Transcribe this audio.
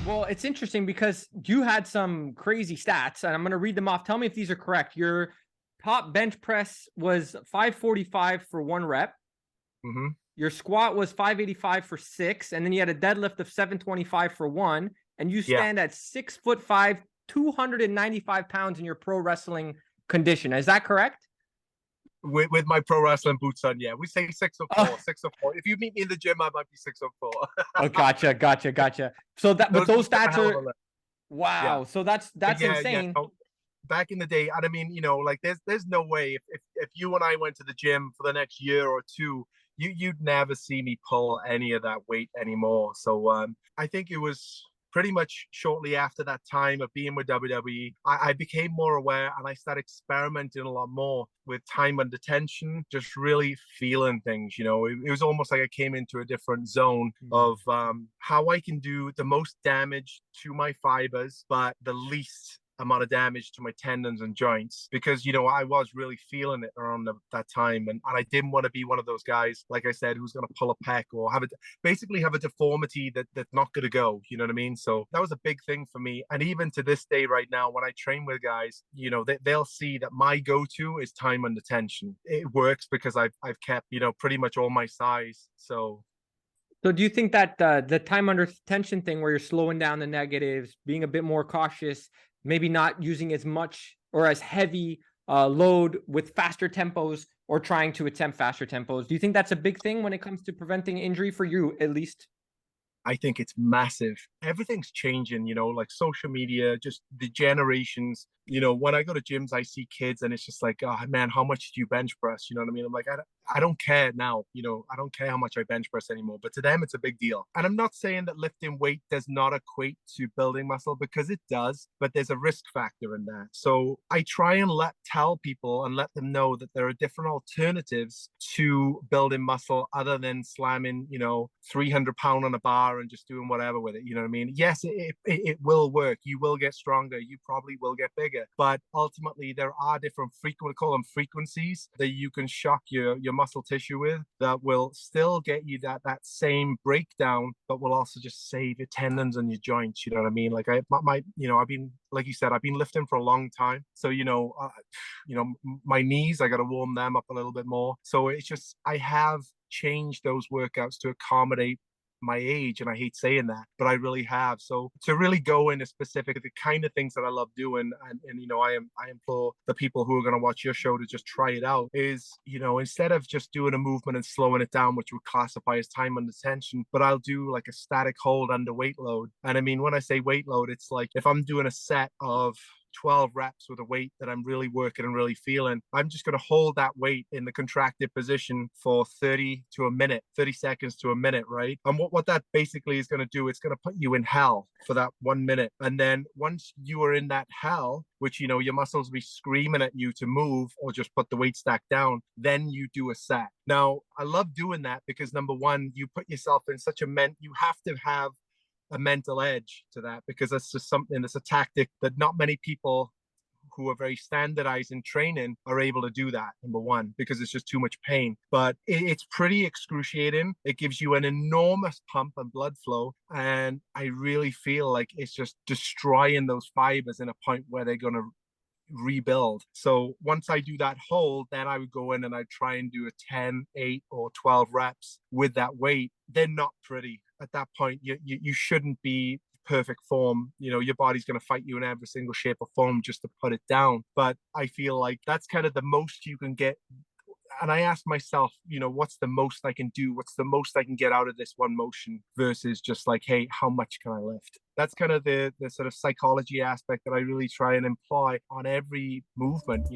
Well, it's interesting because you had some crazy stats, and I'm going to read them off. Tell me if these are correct. Your top bench press was 545 for 1 rep. Hmm. Your squat was 585 for 6, and then you had a deadlift of 725 for 1, and you Yeah, stand at 6'5", 295 pounds in your pro wrestling condition. Is that correct? with my pro wrestling boots on, yeah, we say 6'4", Oh, 6'4". If you meet me in the gym, I might be 6'4". oh, gotcha. So that, but Those those boots are a stats hell of a are lift. Yeah, wow. So but that's yeah, insane. no, back in the day, and I mean, like there's no way if you and I went to the gym for the next year or two, you'd never see me pull any of that weight anymore. So I think it was pretty much shortly after that time of being with WWE, I became more aware and I started experimenting a lot more with time under tension, just really feeling things. It was almost like I came into a different zone of how I can do the most damage to my fibers, but the least amount of damage to my tendons and joints because I was really feeling it around that time, and I didn't want to be one of those guys, like I said, who's going to pull a pec or basically have a deformity that's not going to go. You know what I mean? So that was a big thing for me, and even to this day right now when I train with guys, they'll see that my go-to is time under tension. It works because I've kept pretty much all my size. So do you think that the time under tension thing where you're slowing down the negatives, being a bit more cautious, maybe not using as much or as heavy load with faster tempos or trying to attempt faster tempos, do you think that's a big thing when it comes to preventing injury for you, at least? I think it's massive. Everything's changing, like social media, just the generations. When I go to gyms, I see kids and it's just like, oh man, how much do you bench press? You know what I mean? I'm like, I don't care now. I don't care how much I bench press anymore. But to them, it's a big deal. And I'm not saying that lifting weight does not equate to building muscle because it does, but there's a risk factor in that. So I try and tell people and let them know that there are different alternatives to building muscle other than slamming, 300 pound on a bar and just doing whatever with it. You know what I mean? Yes, it will work. You will get stronger. You probably will get bigger. But ultimately, there are different we call them frequencies that you can shock your muscle tissue with that will still get you that same breakdown, but will also just save your tendons and your joints. You know what I mean? Like I've been, like you said, I've been lifting for a long time. So my knees, I got to warm them up a little bit more. So it's just I have changed those workouts to accommodate my age, and I hate saying that, but I really have. So to really go into specific the kind of things that I love doing, and I implore the people who are going to watch your show to just try it out, is instead of just doing a movement and slowing it down, which would classify as time under tension, but I'll do like a static hold under weight load. And I mean, when I say weight load, it's like if I'm doing a set of 12 reps with a weight that I'm really working and really feeling, I'm just going to hold that weight in the contracted position for 30 seconds to a minute, right? And what that basically is going to do, it's going to put you in hell for that 1 minute. And then once you are in that hell, which, your muscles will be screaming at you to move or just put the weight stack down, then you do a set. Now, I love doing that because number one, you put yourself in such you have to have a mental edge to that because that's just something that's a tactic that not many people who are very standardized in training are able to do that. Number one, because it's just too much pain, but it's pretty excruciating. It gives you an enormous pump and blood flow, and I really feel like it's just destroying those fibers in a point where they're going to rebuild. So once I do that hold, then I would go in and I try and do a 10, 8, or 12 reps with that weight. They're not pretty. At that point, you shouldn't be perfect form. Your body's going to fight you in every single shape or form just to put it down. But I feel like that's kind of the most you can get. And I ask myself, what's the most I can do? What's the most I can get out of this one motion versus just like, hey, how much can I lift? That's kind of the sort of psychology aspect that I really try and employ on every movement.